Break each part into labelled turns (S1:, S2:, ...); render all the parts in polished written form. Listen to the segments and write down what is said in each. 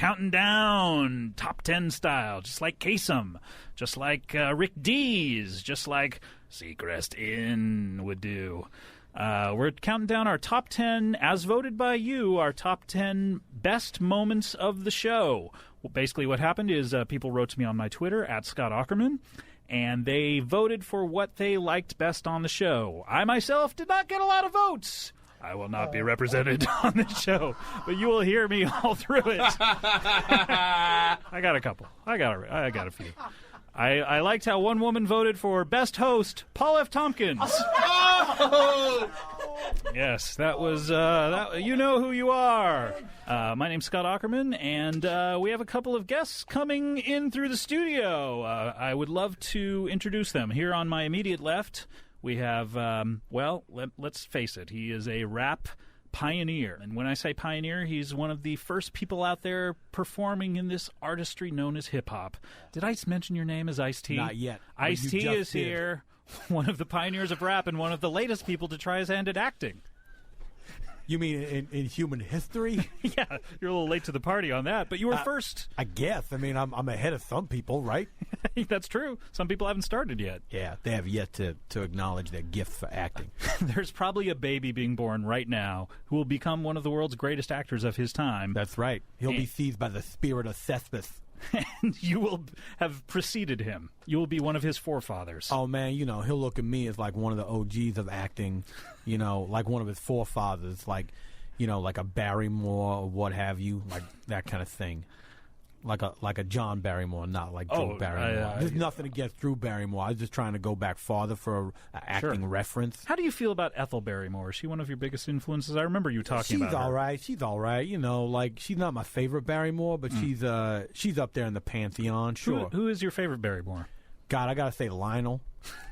S1: counting down top 10 style, just like Kasem, just like Rick Dees, just like Seacrest Inn would do. We're counting down our top 10, as voted by you, our top 10 best moments of the show. Well, basically what happened is people wrote to me on my Twitter, at Scott Aukerman, and they voted for what they liked best on the show. I myself did not get a lot of votes. I will not be represented on this show, but you will hear me all through it. I got a couple. I got a few. I liked how one woman voted for best host, Paul F. Tompkins. Oh! Yes, that was, you know who you are. My name's Scott Aukerman, and we have a couple of guests coming in through the studio. I would love to introduce them. Here on my immediate left, we have, let's face it, he is a rap pioneer. And when I say pioneer, he's one of the first people out there performing in this artistry known as hip-hop. Did I mention your name as Ice-T?
S2: Not yet.
S1: Ice-T is here, one of the pioneers of rap and one of the latest people to try his hand at acting.
S2: You mean in human history?
S1: Yeah, you're a little late to the party on that, but you were first.
S2: I guess. I mean, I'm ahead of some people, right?
S1: That's true. Some people haven't started yet.
S2: Yeah, they have yet to acknowledge their gift for acting.
S1: There's probably a baby being born right now who will become one of the world's greatest actors of his time.
S2: That's right. He'll be seized by the spirit of Cesspit.
S1: And you will have preceded him. You will be one of his forefathers.
S2: Oh, man, he'll look at me as like one of the OGs of acting, like one of his forefathers, like a Barrymore or what have you, like that kind of thing. Like a John Barrymore, not like Drew Barrymore. There's nothing against Drew Barrymore. I was just trying to go back farther for an acting reference.
S1: How do you feel about Ethel Barrymore? Is she one of your biggest influences? I remember you talking about her.
S2: She's all right. She's not my favorite Barrymore, but she's up there in the pantheon, sure.
S1: Who is your favorite Barrymore?
S2: God, I got to say Lionel.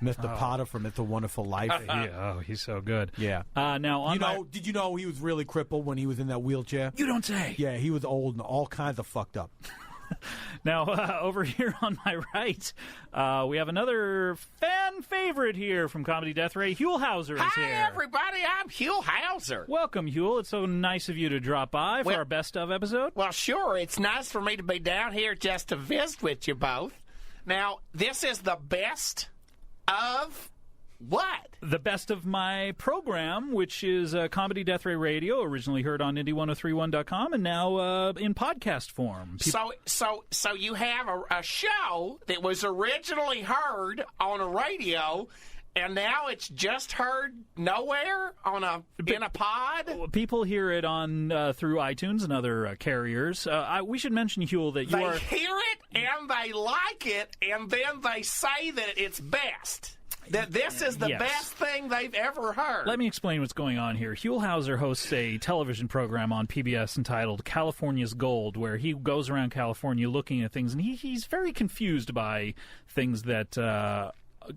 S2: Mr. Potter from It's a Wonderful Life.
S1: He's so good.
S2: Yeah. Did you know he was really crippled when he was in that wheelchair?
S1: You don't say.
S2: Yeah, he was old and all kinds of fucked up.
S1: Now, over here on my right, we have another fan favorite here from Comedy Death Ray. Huell Howser is here.
S3: Hi, everybody. I'm Huell Howser.
S1: Welcome, Huell. It's so nice of you to drop by for our best of episode.
S3: Well, sure. It's nice for me to be down here just to visit with you both. Now, this is the best of what?
S1: The best of my program, which is Comedy Death Ray Radio, originally heard on Indie1031.com, and now in podcast form.
S3: So you have a show that was originally heard on a radio, and now it's just heard nowhere in a pod?
S1: People hear it on through iTunes and other carriers. We should mention, Huell, that
S3: they hear it and they like it, and then they say that it's best. That this is the best thing they've ever heard.
S1: Let me explain what's going on here. Huell Howser hosts a television program on PBS entitled California's Gold, where he goes around California looking at things, and he's very confused by things that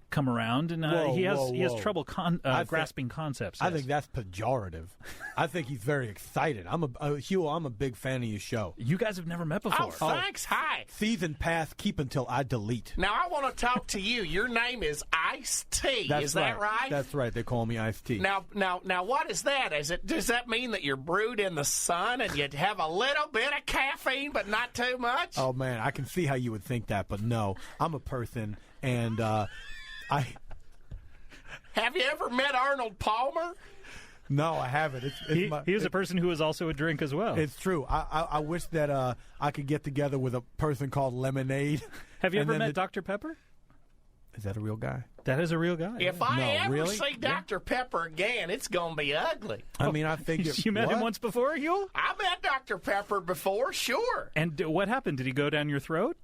S1: come around, and he has trouble grasping concepts.
S2: I think that's pejorative. I think he's very excited. Huell, I'm a big fan of your show.
S1: You guys have never met before.
S3: Oh, thanks. Hi.
S2: Season pass, keep until I delete.
S3: Now, I want to talk to you. Your name is Ice-T. Is that right?
S2: That's right. They call me Ice-T.
S3: Now, what is that? Does that mean that you're brewed in the sun and you have a little bit of caffeine but not too much?
S2: Oh, man, I can see how you would think that, but no. I'm a person, and
S3: Have you ever met Arnold Palmer?
S2: No, I haven't.
S1: He is a person who is also a drink as well.
S2: It's true. I wish that I could get together with a person called Lemonade.
S1: Have you ever met Dr. Pepper?
S2: Is that a real guy?
S1: That is a real guy.
S3: If I ever see Dr. Pepper again, it's going to be ugly.
S2: I mean, I think
S1: you met him once before, Huell?
S3: I met Dr. Pepper before, sure.
S1: And what happened? Did he go down your throat?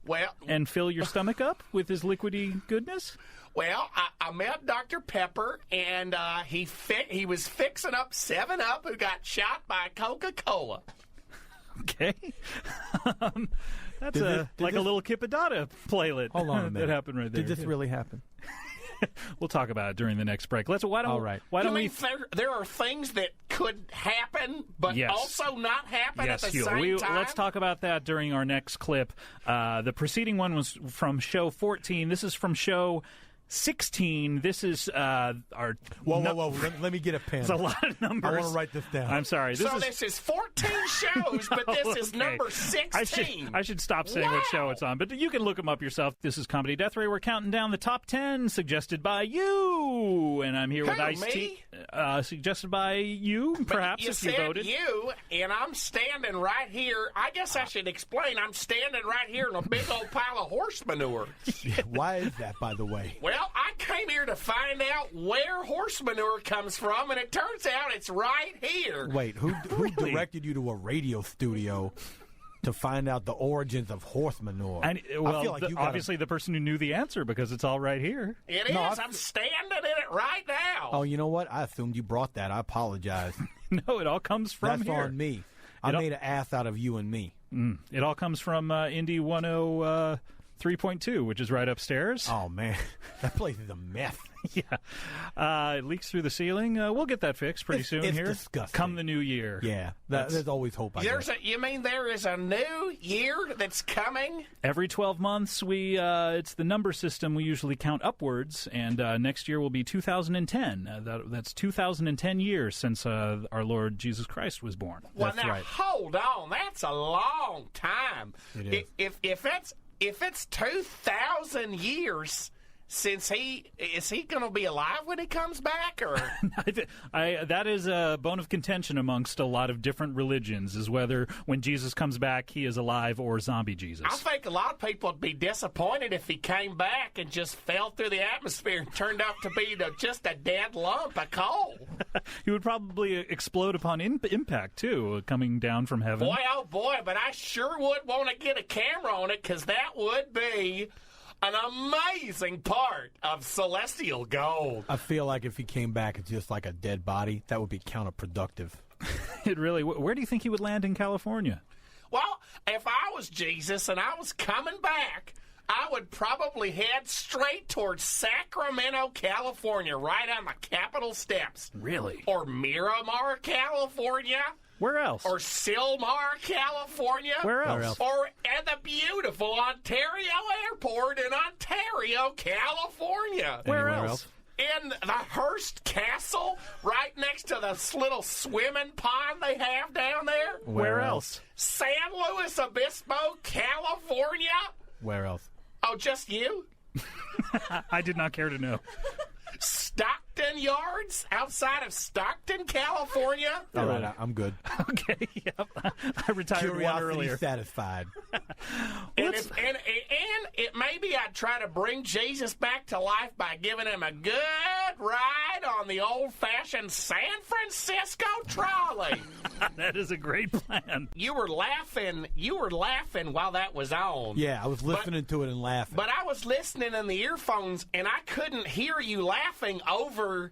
S1: And fill your stomach up with his liquidy goodness?
S3: Well, I met Dr. Pepper, and he was fixing up 7-Up, who got shot by Coca-Cola.
S1: Okay. That's like a little Kipadata playlet.
S2: Hold on a minute.
S1: That happened right there.
S2: Did this really happen?
S1: We'll talk about it during the next break. Why don't we?
S3: There are things that could happen, but also not happen at the same time?
S1: Let's talk about that during our next clip. The preceding one was from show 14. This is from show 16. This is our...
S2: Whoa. Let me get a pen.
S1: It's a lot of numbers.
S2: I want to write this down.
S1: I'm sorry.
S3: This is 14 shows, but this is
S1: Okay.
S3: number 16.
S1: I should stop saying what show it's on, but you can look them up yourself. This is Comedy Death Ray. We're counting down the top 10 suggested by you, and I'm here with Ice-T. Suggested by you, perhaps,
S3: you
S1: if you
S3: said
S1: voted.
S3: you, and I'm standing right here. I guess I should explain. I'm standing right here in a big old pile of horse manure.
S2: Why is that, by the way?
S3: Well, I came here to find out where horse manure comes from, and it turns out it's right here.
S2: Wait, who directed you to a radio studio to find out the origins of horse manure?
S1: And, well,
S2: I feel like
S1: obviously the person who knew the answer, because it's all right here.
S3: It is. I'm standing in it right now.
S2: Oh, you know what? I assumed you brought that. I apologize.
S1: No, it all comes from
S2: That's
S1: here.
S2: on me. I made an ass out of you and me.
S1: It all comes from Indy 103.2, which is right upstairs.
S2: Oh, man. That place is a mess.
S1: Yeah. It leaks through the ceiling. We'll get that fixed pretty soon
S2: it's
S1: here.
S2: disgusting.
S1: Come the new year.
S2: Yeah. There's always hope, I guess.
S3: You mean there is a new year that's coming?
S1: Every 12 months, it's the number system. We usually count upwards, and next year will be 2010. That's 2010 years since our Lord Jesus Christ was born.
S3: Well,
S2: That's
S3: now,
S2: right.
S3: hold on. That's a long time.
S2: It is.
S3: If it's 2,000 years since is he going to be alive when he comes back, or
S1: that is a bone of contention amongst a lot of different religions, is whether when Jesus comes back he is alive or zombie Jesus.
S3: I think a lot of people would be disappointed if he came back and just fell through the atmosphere and turned out to be just a dead lump of coal.
S1: He would probably explode upon impact too, coming down from heaven.
S3: Boy, oh boy, but I sure would want to get a camera on it, because that would be an amazing part of celestial gold.
S2: I feel like if he came back as just like a dead body, that would be counterproductive.
S1: It really. Where do you think he would land in California?
S3: Well, if I was Jesus and I was coming back, I would probably head straight towards Sacramento, California, right on the Capitol steps.
S1: Really?
S3: Or Miramar, California.
S1: Where else?
S3: Or Sylmar, California.
S1: Where else?
S3: Or at the beautiful Ontario Airport in Ontario, California.
S1: Where
S2: Anywhere
S1: else?
S3: In the Hearst Castle, right next to this little swimming pond they have down there.
S1: Where else?
S3: San Luis Obispo, California.
S2: Where else?
S3: Oh, just you?
S1: I did not care to know.
S3: Stockton Yards, outside of Stockton, California.
S2: All right, I'm good.
S1: Okay, yep. I retired one
S2: Curiosity
S1: earlier.
S2: satisfied.
S3: And maybe I'd try to bring Jesus back to life by giving him a good ride on the old-fashioned San Francisco trolley.
S1: That is a great plan.
S3: You were laughing while that was on.
S2: Yeah, I was listening to it and laughing.
S3: But I was listening in the earphones, and I couldn't hear you laughing over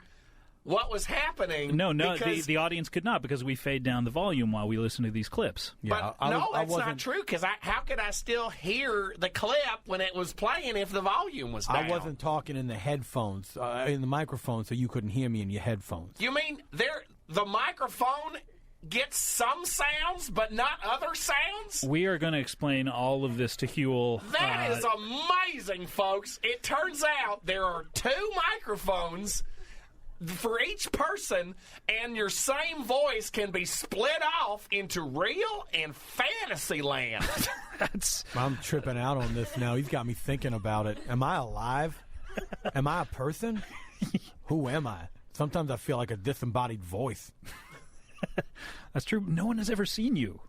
S3: what was happening.
S1: No,
S3: because,
S1: the audience could not, because we fade down the volume while we listen to these clips.
S2: Yeah,
S3: But
S2: I
S3: that's
S2: wasn't-
S3: not true, because how could I still hear the clip when it was playing if the volume was down?
S2: I wasn't talking in the headphones, in the microphone, so you couldn't hear me in your headphones.
S3: You mean the microphone gets some sounds, but not other sounds?
S1: We are going to explain all of this to Huell.
S3: That is amazing, folks. It turns out there are two microphones for each person, and your same voice can be split off into real and fantasy land.
S2: I'm tripping out on this now. He's got me thinking about it. Am I alive? Am I a person? Who am I? Sometimes I feel like a disembodied voice.
S1: That's true. No one has ever seen you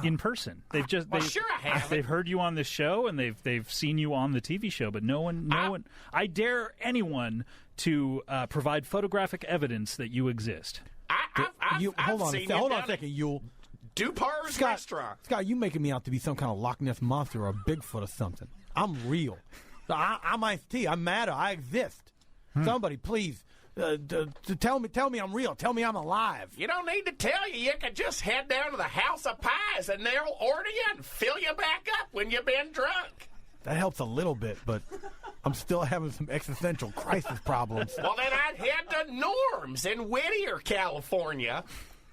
S1: in person. They've just
S3: Sure I have.
S1: They've heard you on this show, and they've seen you on the TV show, but no one. I dare anyone to provide photographic evidence that you exist.
S3: I've seen
S2: hold on a second, Huell.
S3: Dupar's restaurant.
S2: Scott, you making me out to be some kind of Loch Ness monster or a Bigfoot or something. I'm real. I'm Ice-T. I'm matter. I exist. Somebody, please, tell me I'm real. Tell me I'm alive.
S3: You don't need to tell you. You can just head down to the House of Pies, and they'll order you and fill you back up when you've been drunk.
S2: That helps a little bit, but I'm still having some existential crisis problems.
S3: Well, then I'd head to Norm's in Whittier, California.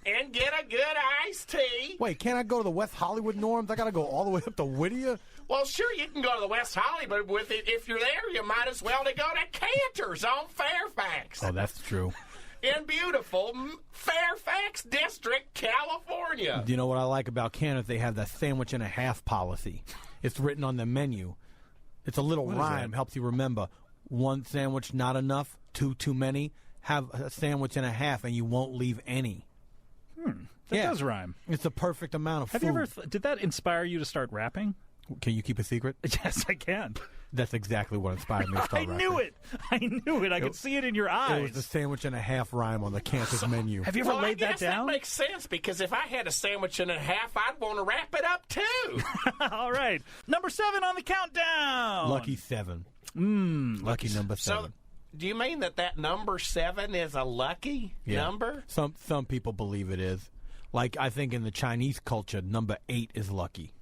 S3: and get a good iced tea.
S2: Wait, can't I go to the West Hollywood Norms? I got to go all the way up to Whittier?
S3: Well, sure, you can go to the West Hollywood with it. If you're there, you might as well to go to Cantor's on Fairfax.
S2: Oh, that's true.
S3: In beautiful Fairfax District, California.
S2: Do you know what I like about Cantor's? They have the sandwich and a half policy. It's written on the menu. It's a little rhyme, helps you remember. One sandwich, not enough. Two, too many. Have a sandwich and a half, and you won't leave any.
S1: That does rhyme.
S2: It's the perfect amount of food.
S1: Have you ever? Did that inspire you to start rapping?
S2: Can you keep a secret?
S1: Yes, I can.
S2: That's exactly what inspired me to start rapping.
S1: I knew it. I could see it in your eyes.
S2: It was the sandwich and a half rhyme on the Cantor's menu.
S1: Have you ever laid that down?
S3: That makes sense, because if I had a sandwich and a half, I'd want to wrap it up, too.
S1: All right. Number 7 on the countdown.
S2: Lucky 7. Lucky number 7.
S3: So, do you mean that number 7 is a lucky number?
S2: Some people believe it is. Like, I think in the Chinese culture, number 8 is lucky.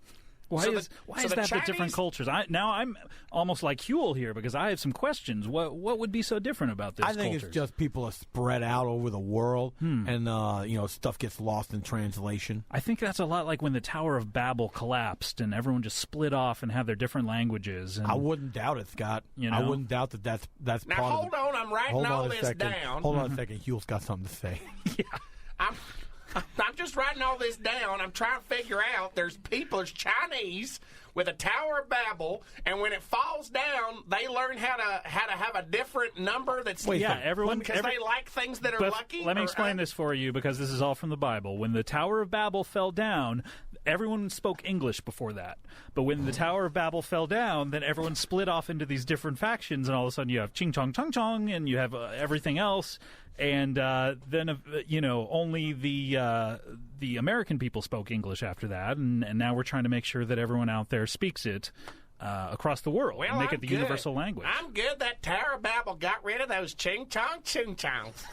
S1: Why is that the different cultures? Now I'm almost like Huell here, because I have some questions. What would be so different about this
S2: I think
S1: culture?
S2: it's just people are spread out over the world, and stuff gets lost in translation.
S1: I think that's a lot like when the Tower of Babel collapsed and everyone just split off and have their different languages. And,
S2: I wouldn't doubt it, Scott. I wouldn't doubt that's
S3: now,
S2: part
S3: hold
S2: of it.
S3: on, I'm writing all this down.
S2: Hold on a second. Huell's got something to say.
S3: I'm just writing all this down. I'm trying to figure out there's Chinese with a Tower of Babel, and when it falls down, they learn how to have a different number that's
S1: everyone
S3: because they like things that are lucky.
S1: Let me explain this for you, because this is all from the Bible. When the Tower of Babel fell down, everyone spoke English before that. But when the Tower of Babel fell down, then everyone split off into these different factions, and all of a sudden you have Ching Chong Chong Chong, and you have everything else. And then, only the American people spoke English after that, and now we're trying to make sure that everyone out there speaks it across the world and make it the universal language.
S3: I'm good that Tower of Babel got rid of those Ching Chong Ching Chongs.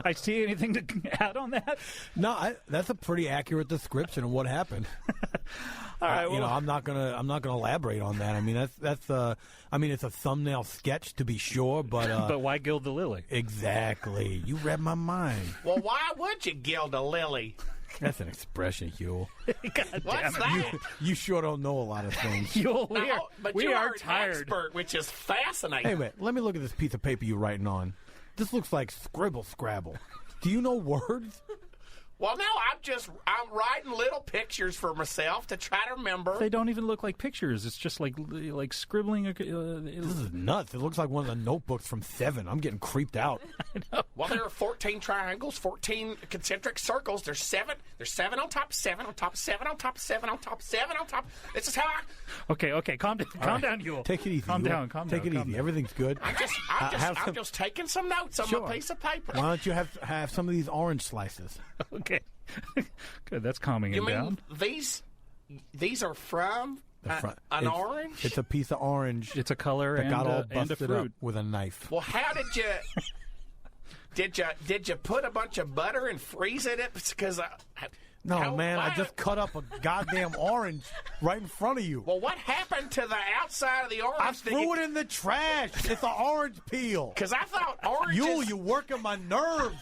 S1: I see anything to add on that?
S2: No, that's a pretty accurate description of what happened.
S1: All right,
S2: I'm not gonna elaborate on that. I mean, it's a thumbnail sketch to be sure, but
S1: but why gild the lily?
S2: Exactly. You read my mind.
S3: Well, why would you gild a lily?
S2: That's an expression, Huell.
S3: What's that?
S2: You sure don't know a lot of things.
S1: Huell, we are
S3: an
S1: tired.
S3: Expert, which is fascinating.
S2: Hey, wait. Let me look at this piece of paper you're writing on. This looks like Scribble Scrabble. Do you know words?
S3: Well, no, I'm writing little pictures for myself to try to remember.
S1: They don't even look like pictures. It's just like scribbling.
S2: This is nuts. It looks like one of the notebooks from 7. I'm getting creeped out.
S1: I know.
S3: Well, there are 14 triangles, 14 concentric circles. There's 7. There's 7 on top of 7 on top of 7 on top of 7 on top of 7 on top. This is how I...
S1: Okay, calm down, Huell.
S2: Take it easy.
S1: Calm down.
S2: Take it easy. Everything's good.
S3: I'm just taking some notes on my piece of paper.
S2: Why don't you have some of these orange slices?
S1: Okay. Good, that's calming him down.
S3: These are from an orange?
S2: It's a piece of orange.
S1: It's a color
S2: that got all
S1: and a
S2: busted
S1: fruit.
S2: up with a knife.
S3: Well, how did you... Did you put a bunch of butter and freeze it? Because
S2: I just cut up a goddamn orange right in front of you.
S3: Well, what happened to the outside of the orange?
S2: I threw it in the trash. It's an orange peel.
S3: Because I thought oranges...
S2: You're working my nerves.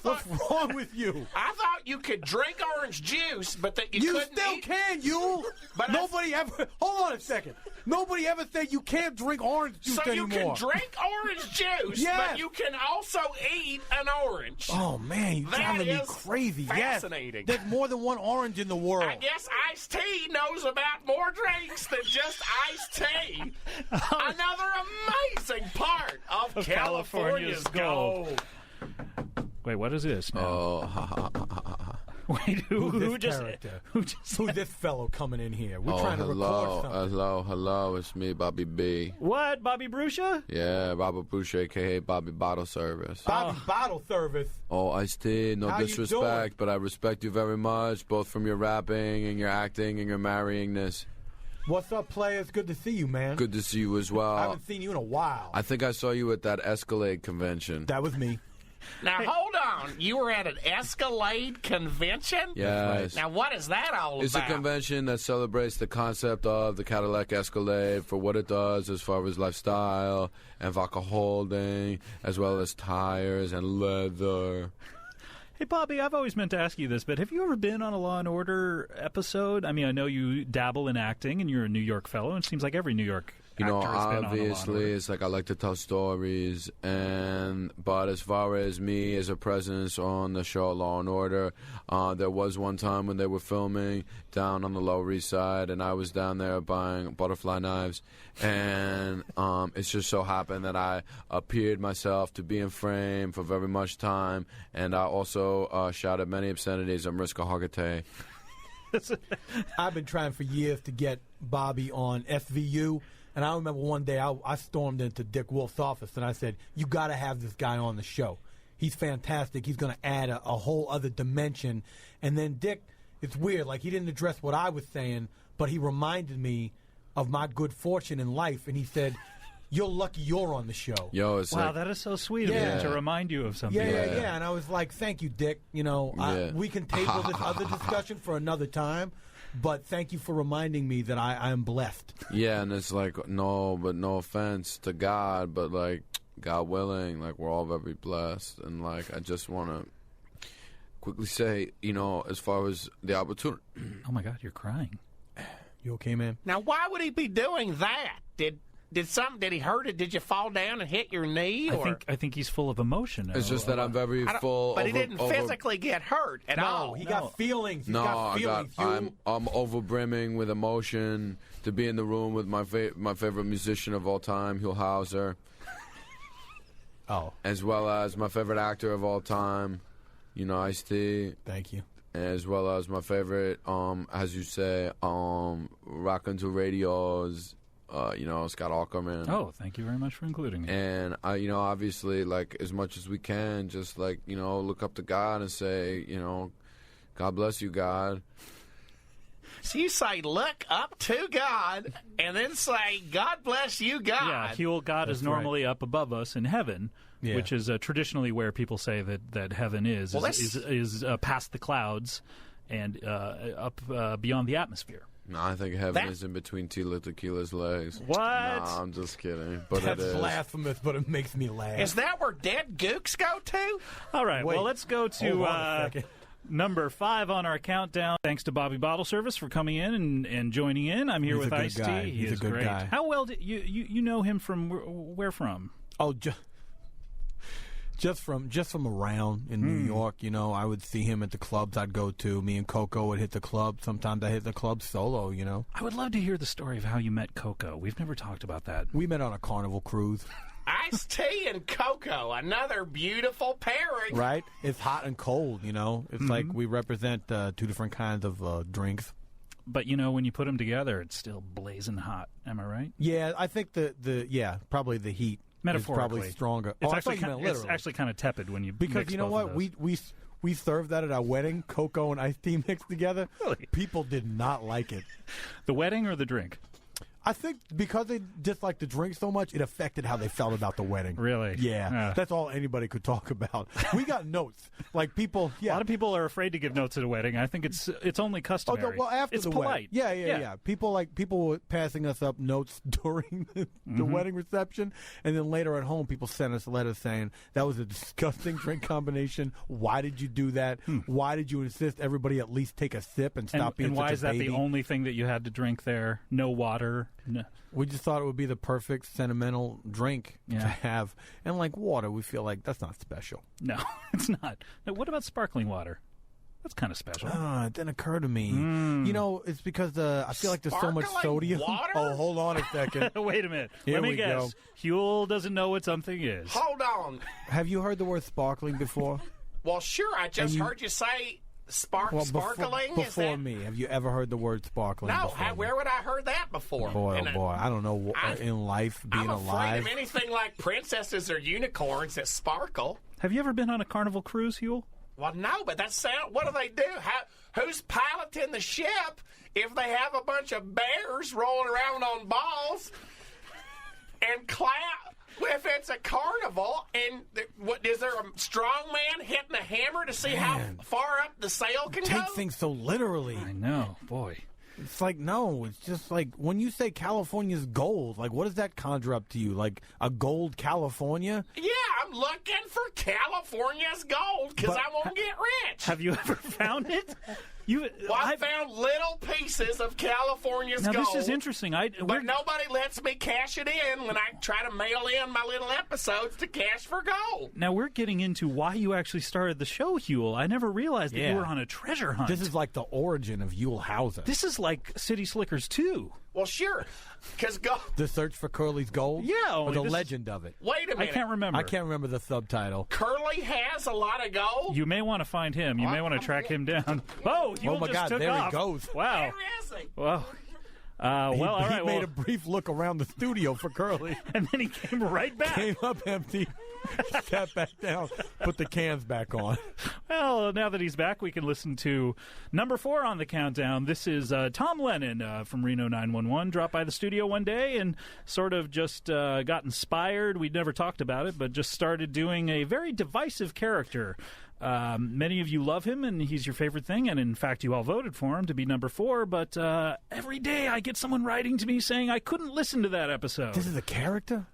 S2: What's wrong with you?
S3: I thought you could drink orange juice, but that you couldn't
S2: still
S3: eat.
S2: Can, you? But nobody ever... Hold on a second. Nobody ever said you can't drink orange juice anymore.
S3: So you can drink orange juice, but you can also eat an orange.
S2: Oh, man, you're driving me crazy.
S3: Fascinating.
S2: Yes, there's more than one orange in the world.
S3: I guess iced tea knows about more drinks than just iced tea. Another amazing part of California's gold.
S1: Wait, what is this now?
S2: Oh,
S1: Wait, who's
S2: this fellow coming in here? We're trying to record something.
S4: Hello, it's me, Bobby B.
S1: What, Bobby Bruscia?
S4: Yeah, Robert Bruscia, a.k.a. Bobby Bottleservice.
S2: Bobby Bottleservice.
S4: Oh, Ice-T, no disrespect, but I respect you very much, both from your rapping and your acting and your marryingness.
S2: What's up, players? Good to see you, man.
S4: Good to see you as well.
S2: I haven't seen you in a while.
S4: I think I saw you at that Escalade convention.
S2: That was me.
S3: Now, hold on. You were at an Escalade convention?
S4: Yes.
S3: Now, what is that all about?
S4: It's a convention that celebrates the concept of the Cadillac Escalade for what it does as far as lifestyle and vodka holding, as well as tires and leather.
S1: Hey, Bobby, I've always meant to ask you this, but have you ever been on a Law & Order episode? I mean, I know you dabble in acting, and you're a New York fellow, and it seems like every New York actor has been on a Law & Order.
S4: Obviously, it's like I like to tell stories, but as far as me as a presence on the show Law & Order, there was one time when they were filming down on the Lower East Side, and I was down there buying butterfly knives, and it's just so happened that I appeared myself to be in frame for very much time, and I also shouted many obscenities on Mariska Hargitay.
S2: I've been trying for years to get Bobby on SVU, and I remember one day I stormed into Dick Wolf's office, and I said, you got to have this guy on the show. He's fantastic. He's going to add a whole other dimension. And then Dick, it's weird, like he didn't address what I was saying, but he reminded me of my good fortune in life, and he said, you're lucky you're on the show.
S4: Yo, it's
S1: wow,
S4: like,
S1: that is so sweet of him to remind you of something.
S2: Yeah. And I was like, thank you, Dick. You know, we can table this other discussion for another time, but thank you for reminding me that I am blessed.
S4: Yeah, and it's like, no offense to God, but like, God willing, like, we're all very blessed. And like, I just want to quickly say, you know, as far as the opportunity.
S1: Oh my God, you're crying.
S2: You okay, man?
S3: Now, why would he be doing that? Did he hurt it? Did you fall down and hit your knee?
S1: I think he's full of emotion.
S4: It's just that I'm very full.
S3: But he didn't physically get hurt at all.
S2: He got feelings.
S4: I'm overbrimming with emotion to be in the room with my favorite musician of all time, Huell Howser.
S2: Oh.
S4: As well as my favorite actor of all time, you know, Ice-T.
S2: Thank you.
S4: As well as my favorite, as you say, Rockin' to Radios, you know, Scott Aukerman.
S1: Oh, thank you very much for including me.
S4: And, you know, obviously, like, as much as we can, just, like, you know, look up to God and say, you know, God bless you, God.
S3: So you say, look up to God, and then say, God bless you, God.
S1: Yeah, Huell, God is normally up above us in heaven, which is traditionally where people say that heaven is past the clouds and up beyond the atmosphere.
S4: No, I think heaven is in between Tila Tequila's legs.
S1: What?
S4: No, I'm just kidding. But
S2: that's
S4: it is
S2: blasphemous, but it makes me laugh.
S3: Is that where dead gooks go to?
S1: All right, well, let's go to number 5 on our countdown. Thanks to Bobby Bottleservice for coming in and joining in. I'm here with Ice-T.
S2: He's a good
S1: great
S2: guy.
S1: How well did you know him from where from?
S2: Oh, just from around in New York, you know. I would see him at the clubs I'd go to. Me and Coco would hit the club. Sometimes I hit the club solo, you know.
S1: I would love to hear the story of how you met Coco. We've never talked about that.
S2: We met on a Carnival cruise.
S3: Ice-T and Coco, another beautiful pairing.
S2: Right? It's hot and cold, you know. It's like we represent 2 different kinds of drinks.
S1: But, you know, when you put them together, it's still blazing hot. Am I right?
S2: Yeah, I think probably the heat.
S1: Metaphorically,
S2: it's probably stronger.
S1: It's actually kind of tepid when you
S2: because you know what, we served that at our wedding. Coco and Ice-T mixed together.
S1: Really?
S2: People did not like it.
S1: The wedding or the drink?
S2: I think because they disliked the drink so much, it affected how they felt about the wedding.
S1: Really?
S2: Yeah. That's all anybody could talk about. We got notes. Like people,
S1: A lot of people are afraid to give notes at a wedding. I think it's only customary.
S2: Oh, well, after
S1: it's
S2: the
S1: polite.
S2: wedding. Yeah. People were passing us up notes during the wedding reception, and then later at home, people sent us letters saying that was a disgusting drink combination. Why did you do that? Why did you insist everybody at least take a sip and stop being
S1: such a baby? And why is that the only thing that you had to drink there? No water? No.
S2: We just thought it would be the perfect sentimental drink to have. And like water, we feel like that's not special.
S1: No, it's not. Now, what about sparkling water? That's kind of special.
S2: It didn't occur to me. You know, it's because I feel like there's so much sodium.
S3: Water?
S2: Oh, hold on a second.
S1: Wait a minute.
S2: Here
S1: Let me
S2: we
S1: guess.
S2: go.
S1: Huell doesn't know what something is.
S3: Hold on.
S2: Have you heard the word sparkling before?
S3: Well, sure. I just heard you say sparkling.
S2: Before me, have you ever heard the word sparkling?
S3: No. Where would I heard that before?
S2: Boy, oh boy, I don't know. In life, being
S3: I'm
S2: alive,
S3: afraid of anything like princesses or unicorns that sparkle.
S1: Have you ever been on a Carnival cruise, Huell?
S3: Well, no, but what do they do? Who's piloting the ship if they have a bunch of bears rolling around on balls and clap? If it's a carnival, and is there a strong man hitting a hammer to see how far up the sail can go?
S2: Take things so literally.
S1: I know, boy.
S2: It's like, no, it's just like when you say California's gold, like what does that conjure up to you? Like a gold California?
S3: Yeah, I'm looking for California's gold because I won't get rich.
S1: Have you ever found it?
S3: I found little pieces of California's
S1: now
S3: gold.
S1: This is interesting.
S3: But nobody lets me cash it in when I try to mail in my little episodes to Cash for Gold.
S1: Now we're getting into why you actually started the show, Huell. I never realized that you were on a treasure hunt.
S2: This is like the origin of Huell Howser.
S1: This is like City Slickers 2.
S3: Well, sure, because
S2: The Search for Curly's Gold?
S1: Yeah.
S2: Or the legend of it?
S3: Wait a minute.
S1: I can't remember.
S2: I can't remember the subtitle.
S3: Curly has a lot of gold?
S1: You may want to find him. You may want to track him down. Oh, Huell
S2: my
S1: just
S2: God,
S1: took
S2: there
S1: off.
S2: he goes.
S1: Wow.
S3: Where is he?
S1: Well, all right.
S2: He made a brief look around the studio for Curly.
S1: And then he came right back.
S2: Came up empty, sat back down, put the cans back on.
S1: Well, now that he's back, we can listen to number 4 on the countdown. This is Tom Lennon from Reno 911. Dropped by the studio one day and sort of just got inspired. We'd never talked about it, but just started doing a very divisive character. Many of you love him, and he's your favorite thing, and in fact, you all voted for him to be number 4, but every day I get someone writing to me saying I couldn't listen to that episode.
S2: This is a character?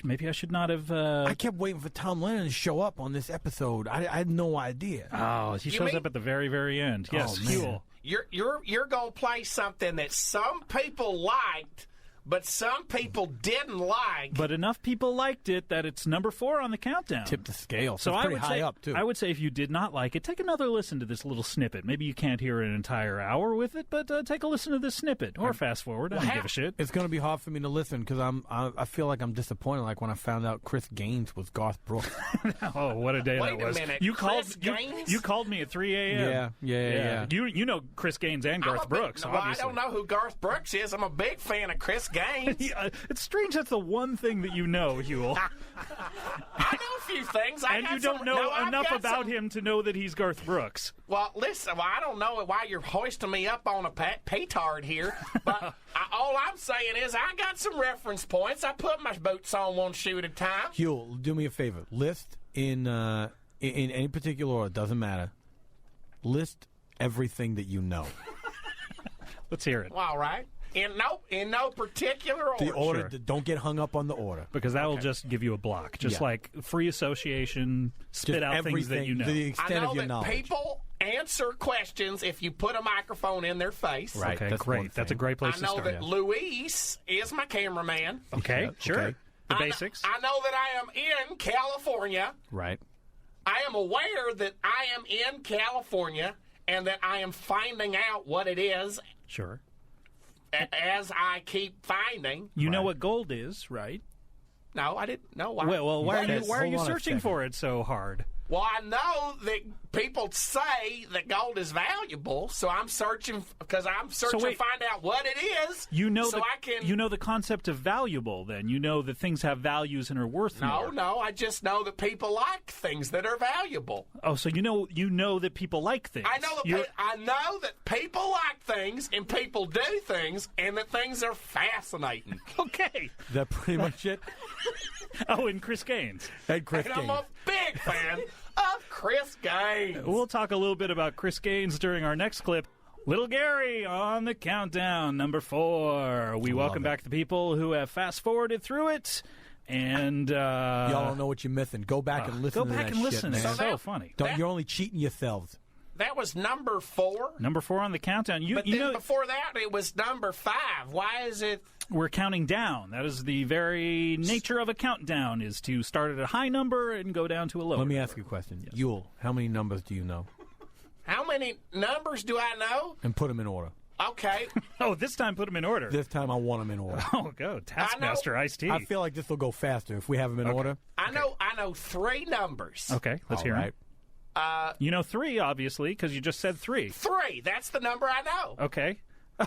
S1: Maybe I should not have...
S2: I kept waiting for Tom Lennon to show up on this episode. I had no idea.
S1: Oh, he shows up at the very, very end. Yes, Huell.
S3: You're going to play something that some people liked, but some people didn't like.
S1: But enough people liked it that it's number 4 on the countdown.
S2: Tip the scale.
S1: So
S2: it's
S1: I
S2: pretty
S1: would
S2: high
S1: say,
S2: up, too.
S1: I would say if you did not like it, take another listen to this little snippet. Maybe you can't hear an entire hour with it, but take a listen to this snippet. Or fast forward. I don't give a shit.
S2: It's going to be hard for me to listen because I feel like I'm disappointed. Like when I found out Chris Gaines was Garth Brooks.
S1: Oh, what a day
S3: Wait
S1: that was.
S3: a minute.
S1: You
S3: Chris
S1: called
S3: Gaines?
S1: You called me at 3 a.m.
S2: Yeah.
S1: You know Chris Gaines and Garth Brooks, obviously.
S3: I don't know who Garth Brooks is. I'm a big fan of Chris Gaines.
S1: Yeah, it's strange that's the one thing that you know, Huell.
S3: I know a few things.
S1: And you don't know enough about him to know that he's Garth Brooks.
S3: Well, listen, I don't know why you're hoisting me up on a petard here, but all I'm saying is I got some reference points. I put my boots on one shoe at a time.
S2: Huell, do me a favor. List in any particular order, doesn't matter. List everything that you know.
S1: Let's hear it.
S3: Well, all right. In no particular order.
S2: The order.
S1: Sure.
S2: Don't get hung up on the order.
S1: Because that will just give you a block. Just like free association, spit
S2: Just
S1: out things that you know.
S2: To the
S3: I
S2: extent
S3: know
S2: of your
S3: that
S2: knowledge.
S3: people answer questions if you put a microphone in their face.
S2: Right.
S1: Okay,
S2: that's
S1: great.
S2: one
S1: That's a
S2: thing.
S1: great place
S3: I
S1: to
S3: know
S1: start.
S3: that Luis is my cameraman.
S1: Okay, sure.
S2: Okay.
S1: The basics.
S3: I know that I am in California.
S2: Right.
S3: I am aware that I am in California and that I am finding out what it is
S1: Sure.
S3: as I keep finding.
S1: You know what gold is, right?
S3: No, I didn't know why.
S1: Well, why are
S2: Hold
S1: you
S2: on a
S1: searching
S2: second.
S1: for it so hard?
S3: Well, I know that people say that gold is valuable, so I'm searching because I'm searching
S1: wait.
S3: to find out what it is.
S1: You know
S3: so I can.
S1: you know the concept of valuable. Then you know that things have values and are worth more.
S3: No, I just know that people like things that are valuable.
S1: Oh, so you know that people like things.
S3: I know that people like things and people do things and that things are fascinating.
S1: Okay.
S2: Is that pretty much it?
S1: Oh, and Chris Gaines.
S2: Hey, Chris
S3: And I'm
S2: Gaines.
S3: a big fan of Chris Gaines.
S1: We'll talk a little bit about Chris Gaines during our next clip. Little Gary on the countdown, number 4. We welcome back the people who have fast-forwarded through it. And
S2: Y'all don't know what you're missing. Go back and listen
S1: go
S2: to
S1: back
S2: that
S1: and
S2: shit,
S1: listen.
S2: man.
S1: It's so funny.
S2: You're only cheating yourselves.
S3: That was number 4.
S1: Number 4 on the countdown.
S3: But then before that, it was number 5. Why is it?
S1: We're counting down. That is the very nature of a countdown, is to start at a high number and go down to a low.
S2: Let me ask you a question. Huell, how many numbers do you know?
S3: How many numbers do I know?
S2: And put them in order.
S3: Okay.
S1: Oh, this time put them in order.
S2: This time I want them in order.
S1: Oh, go. Taskmaster Ice-T.
S2: I feel like this will go faster if we have them in order.
S3: I know 3 numbers.
S1: Okay, let's hear
S2: right.
S1: them. You know 3, obviously, because you just said 3.
S3: 3. That's the number I know.
S1: Okay.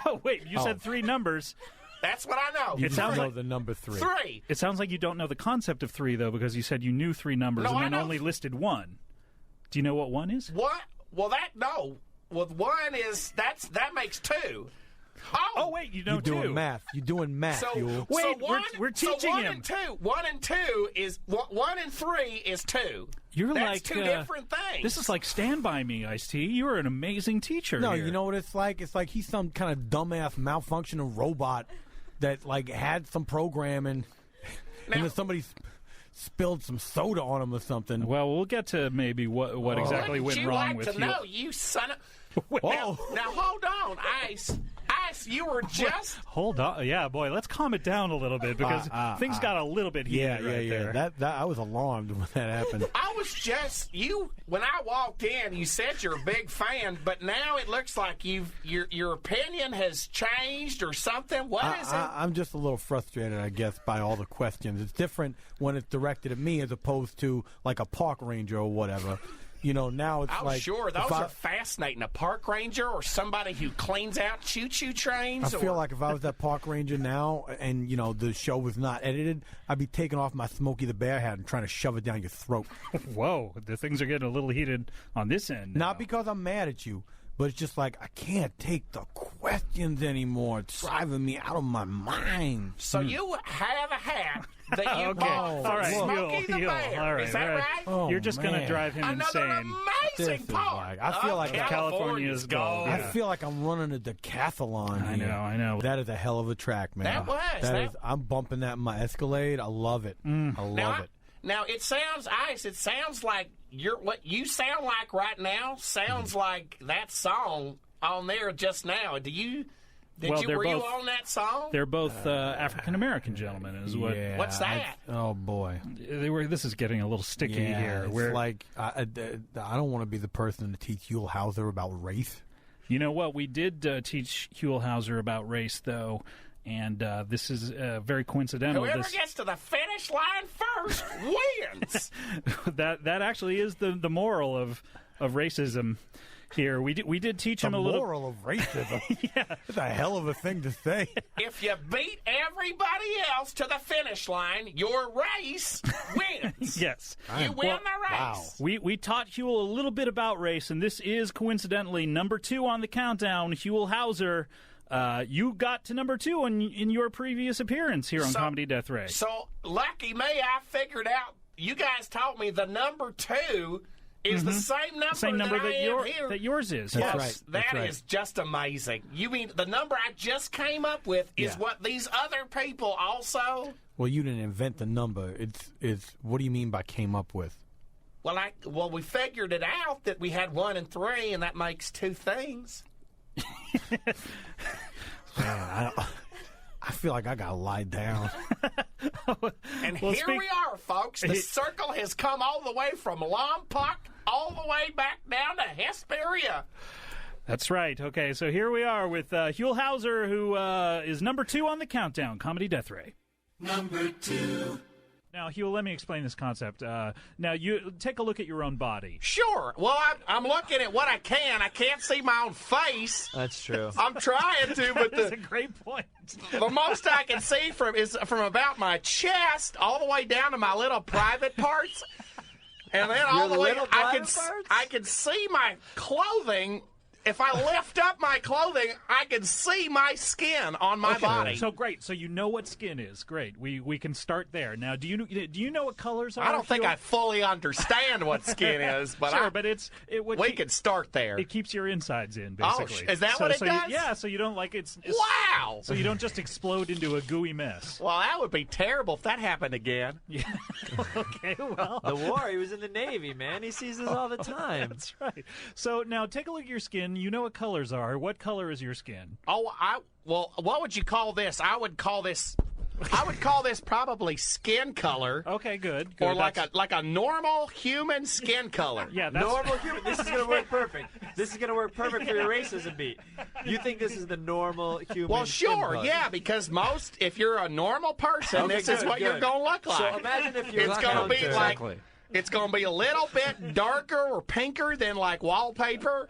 S1: Oh, wait, you said 3 numbers.
S3: That's what I know.
S2: You
S1: It
S2: just
S1: sounds
S2: know
S1: like-
S2: the number 3.
S3: 3.
S1: It sounds like you don't know the concept of 3, though, because you said you knew 3 numbers
S3: No,
S1: and
S3: I
S1: then
S3: know.
S1: only listed 1. Do you know what 1 is?
S3: What? Well, no. Well, 1 is that makes 2.
S1: Oh, wait, you know
S2: You're
S1: 2.
S2: doing math. You're doing math,
S3: So,
S2: Huell.
S1: Wait,
S3: so one,
S1: we're teaching
S3: so 1
S1: him.
S3: And 2. 1 and 2 is 1 and 3 is 2.
S1: You're
S3: That's
S1: like
S3: two different things.
S1: This is like Stand By Me, Ice-T. You are an amazing teacher.
S2: No,
S1: here.
S2: you know what it's like? It's like he's some kind of dumbass malfunctioning robot that like had some programming, and then somebody spilled some soda on him or something.
S1: Well, we'll get to maybe what exactly
S3: Wouldn't
S1: went
S3: you
S1: wrong
S3: like
S1: with
S3: to know, you son of... Now, hold on, Ice. Ice, you were just...
S1: Hold on. Yeah, boy, let's calm it down a little bit because things got a little bit heated there.
S2: That I was alarmed when that happened.
S3: I was just... When I walked in, you said you're a big fan, but now it looks like your opinion has changed or something. What is it?
S2: I'm just a little frustrated, I guess, by all the questions. It's different when it's directed at me as opposed to like a park ranger or whatever. You know, now it's like...
S3: sure. Those are fascinating. A park ranger or somebody who cleans out choo-choo trains?
S2: I feel like if I was that park ranger now and, you know, the show was not edited, I'd be taking off my Smokey the Bear hat and trying to shove it down your throat.
S1: Whoa, the things are getting a little heated on this end now.
S2: Not because I'm mad at you, but it's just like I can't take the questions anymore. It's driving me out of my mind.
S3: So you have a hat that you bought from
S1: all right.
S3: Smokey the Bear.
S1: All right,
S3: is that
S1: all right?
S3: right?
S2: Oh,
S1: You're just going to
S2: man.
S1: drive him
S3: Another
S1: insane.
S3: amazing part.
S2: I feel like
S1: California's gold.
S2: I feel like I'm running a decathlon.
S1: I
S2: here.
S1: know, I know.
S2: That is a hell of a track, man.
S3: That was.
S2: That is. I'm bumping that in my Escalade. I love it. I love it.
S3: Now it sounds, Ice. It sounds like what you sound like right now sounds like that song on there just now. Were you on that song?
S1: They're both African American gentlemen. Is what?
S2: Yeah,
S3: What's that?
S2: Oh boy.
S1: This is getting a little sticky here.
S2: It's like I don't want to be the person to teach Huell Howser about race.
S1: You know what? We did teach Huell Howser about race, though, and this is very coincidental.
S3: Whoever gets to the finish line first wins.
S1: that actually is the moral of racism. Here, we did teach him a little.
S2: The moral of racism.
S1: Yeah.
S2: That's a hell of a thing to say.
S3: If you beat everybody else to the finish line, your race wins.
S1: Yes.
S3: You win the race.
S2: Wow.
S1: We taught Huell a little bit about race, and this is coincidentally number 2 on the countdown. Huell Howser, you got to number 2 in your previous appearance here on Comedy Death Ray.
S3: So, lucky me, I figured out, you guys taught me the number 2 is the same number that I am here.
S1: That yours is.
S2: That's
S1: Yes.
S2: right.
S3: That is just amazing. You mean the number I just came up with is what these other people also?
S2: Well, you didn't invent the number. It's what do you mean by came up with?
S3: Well, we figured it out that we had 1 and 3, and that makes 2 things.
S2: Man, I feel like I gotta lie down.
S3: And here we are, folks. The circle has come all the way from Lompoc all the way back down to Hesperia.
S1: That's right. Okay, so here we are with Huell Howser, who is number 2 on the countdown, Comedy Death Ray.
S5: Number 2.
S1: Now, Huell, let me explain this concept. Now, you take a look at your own body.
S3: Sure. Well, I'm looking at what I can. I can't see my own face.
S5: That's true.
S3: I'm trying to, but
S1: That's a great point.
S3: the most I can see is from about my chest all the way down to my little private parts. And then all the way, I can see my clothing. If I lift up my clothing, I can see my skin on my body.
S1: So great. So you know what skin is. Great. We can start there. Now, do you know what colors are?
S3: I don't think
S1: Huell?
S3: I fully understand what skin is, but
S1: sure, but
S3: we can start there.
S1: It keeps your insides in, basically.
S3: Is that what it does?
S1: Yeah. So you don't like it's
S3: wow.
S1: So you don't just explode into a gooey mess.
S3: Well, that would be terrible if that happened again.
S1: Yeah. Okay. Well,
S5: The war, he was in the Navy, man. He sees this all the time.
S1: that's right. So now take a look at your skin. You know what colors are. What color is your skin?
S3: Well, what would you call this? I would call this probably skin color.
S1: Okay, good.
S3: Or like a normal human skin color.
S1: Yeah, that's
S5: Normal human. This is going to work perfect. This is going to work perfect for your racism beat. You think this is the normal human
S3: Well,
S5: skin
S3: sure,
S5: color.
S3: yeah, because if you're a normal person,
S5: Okay,
S3: this is
S5: good,
S3: what you're
S5: good.
S3: going to look like.
S5: So imagine if you're
S3: It's going to be
S5: counter.
S3: like it's going to be a little bit darker or pinker than like wallpaper.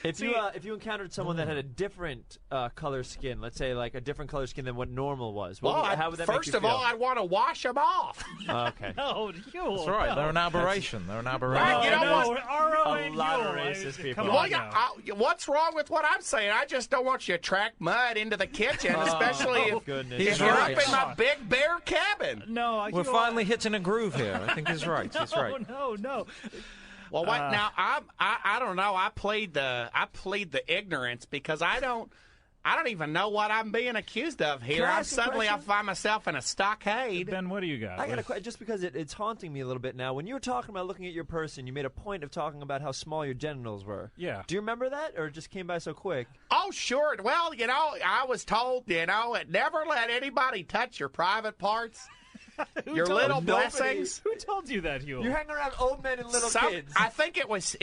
S5: If you encountered someone that had a different color skin, let's say like a different color skin than what normal was, how would that make you
S3: first of
S5: feel?
S3: all, I'd want to wash them off.
S5: Okay.
S1: No, Huell.
S6: That's right.
S1: No.
S6: They're an aberration. They're an aberration.
S3: Well, you know
S1: no,
S3: what?
S1: R.O.N.
S5: A lot of
S1: Huell.
S5: racist people.
S1: Come
S3: Well,
S1: on now.
S3: what's wrong with what I'm saying? I just don't want you to track mud into the kitchen, especially if
S5: Goodness.
S3: if
S6: He's
S3: you're
S6: right.
S3: up in my big bear cabin.
S1: No,
S6: We're
S1: Huell,
S6: finally hitting a groove here. I think he's right. He's right.
S1: No.
S3: Well, what now? I don't know. I plead the ignorance because I don't even know what I'm being accused of here.
S5: Can I ask a
S3: I
S5: question?
S3: find myself in a stockade.
S1: Ben, what do you got?
S5: I got a question, just because it's haunting me a little bit now. When you were talking about looking at your person, you made a point of talking about how small your genitals were.
S1: Yeah.
S5: Do you remember that, or it just came by so quick?
S3: Oh, sure. Well, I was told, never let anybody touch your private parts, your
S1: told
S3: little
S1: you?
S3: blessings.
S1: Who told you that, Huell?
S5: You're hanging around old men and little kids.
S3: I think it was.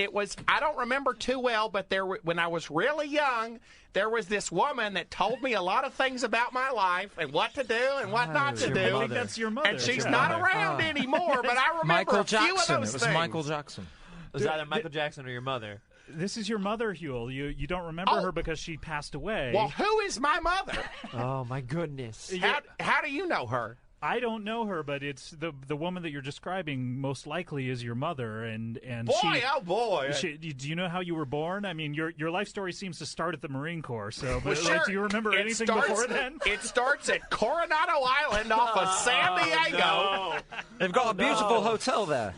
S3: I don't remember too well, but when I was really young, there was this woman that told me a lot of things about my life and what to do and what not to
S5: your
S3: do.
S1: I think that's your mother.
S3: And she's
S5: your
S3: not
S5: mother.
S3: around anymore, but I remember
S6: Michael
S3: a few
S6: Jackson.
S3: of those
S6: It was
S3: things.
S6: Michael Jackson.
S5: It was either Michael Jackson or your mother.
S1: This is your mother, Huell. You don't remember
S3: Oh.
S1: her because she passed away.
S3: Well, who is my mother?
S5: Oh, my goodness.
S3: How do you know her?
S1: I don't know her, but it's the woman that you're describing most likely is your mother, and
S3: Boy,
S1: she,
S3: oh boy.
S1: do you know how you were born? I mean, your life story seems to start at the Marine Corps. So, but,
S3: Well, sure.
S1: do you remember
S3: It
S1: anything
S3: starts-
S1: before then?
S3: It starts at Coronado Island off of San Diego.
S6: They've got a beautiful hotel there.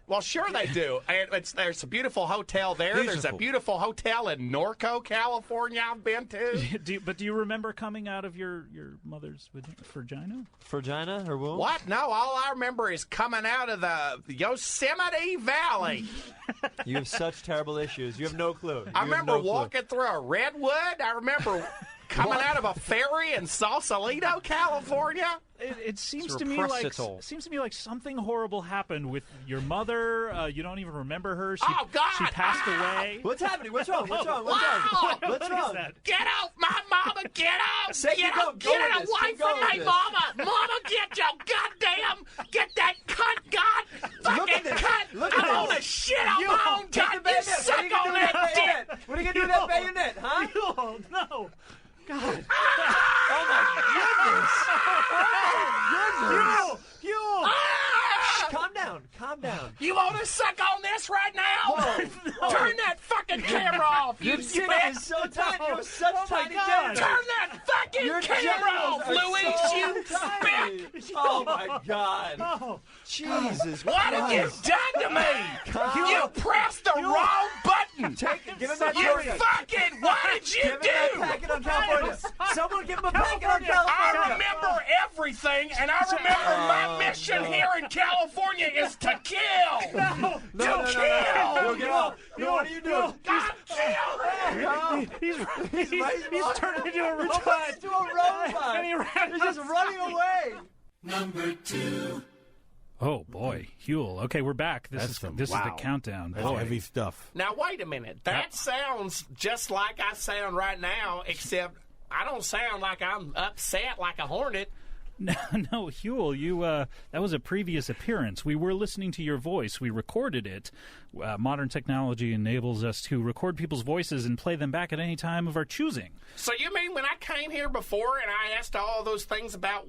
S3: Well, sure they do. And there's a beautiful hotel there. There's a
S6: Beautiful.
S3: beautiful hotel in Norco, California I've been to.
S1: Do you remember coming out of your mother's vagina?
S5: Vagina or womb?
S3: What? No, all I remember is coming out of the Yosemite Valley.
S5: You have such terrible issues. You have no clue.
S3: I remember walking through a redwood. I remember coming out of a ferry in Sausalito, California.
S1: It seems
S6: It's
S1: to me
S6: repressital.
S1: like something horrible happened with your mother. You don't even remember her.
S3: Oh, God!
S1: She passed away.
S5: What's happening? What's wrong? What's wrong? What's
S3: Wow!
S5: wrong? What's
S1: What is
S5: wrong?
S1: that?
S3: Get off my mama! Get off!
S5: Say
S3: Get
S5: keep
S3: off!
S5: going. Go
S3: Get
S5: with this.
S3: away
S5: Keep
S3: from
S5: going
S3: my
S5: with this.
S3: mama! Mama, get your goddamn! Get that cunt, God!
S5: Look
S3: Fucking
S5: at this.
S3: cunt!
S5: Look at
S3: I want
S5: this.
S3: to shit on my own
S5: Take
S3: cunt!
S5: the
S3: You
S5: bayonet.
S3: suck
S5: What are you gonna
S3: on
S5: do with that
S3: that
S5: bayonet?
S3: dick!
S5: What are you gonna do with that bayonet, huh?
S1: Huell, no. God.
S5: Oh my goodness!
S1: Huell.
S3: Ah!
S5: Calm down. Calm down.
S3: You want to suck on this right now?
S5: Whoa.
S3: Turn that fucking camera off, you
S5: Your dick
S3: bitch!
S5: is so tiny. You have such
S1: Oh my
S5: tiny
S1: God.
S5: genitals.
S3: Turn that fucking
S5: Your
S3: camera off,
S5: genitals are
S3: Louise,
S5: so
S3: you
S5: tiny.
S3: spit!
S5: Oh my God!
S1: Oh.
S5: Jesus!
S3: What have you
S5: Christ.
S3: done to me? You pressed the wrong button!
S5: Give him that
S3: You
S5: packet.
S3: fucking, what did you
S5: Give him that
S3: do?
S5: packet on California. Someone give him a packet on
S3: I
S5: California.
S3: remember everything, and I remember my mission here in California is to kill!
S5: No,
S3: kill!
S5: get off. No, what are you doing?
S3: God, kill!
S5: No.
S1: He's turning into a robot.
S5: To a robot.
S1: And he ran
S5: He's just running away.
S1: Oh boy, Huell. Okay, we're back. This
S2: That's
S1: is
S2: some-
S1: this is the
S2: wow.
S1: countdown.
S2: That's heavy stuff.
S3: Now, wait a minute. That sounds just like I sound right now, except I don't sound like I'm upset like a hornet.
S1: No, Huell, you that was a previous appearance. We were listening to your voice. We recorded it. Modern technology enables us to record people's voices and play them back at any time of our choosing.
S3: So you mean when I came here before and I asked all those things about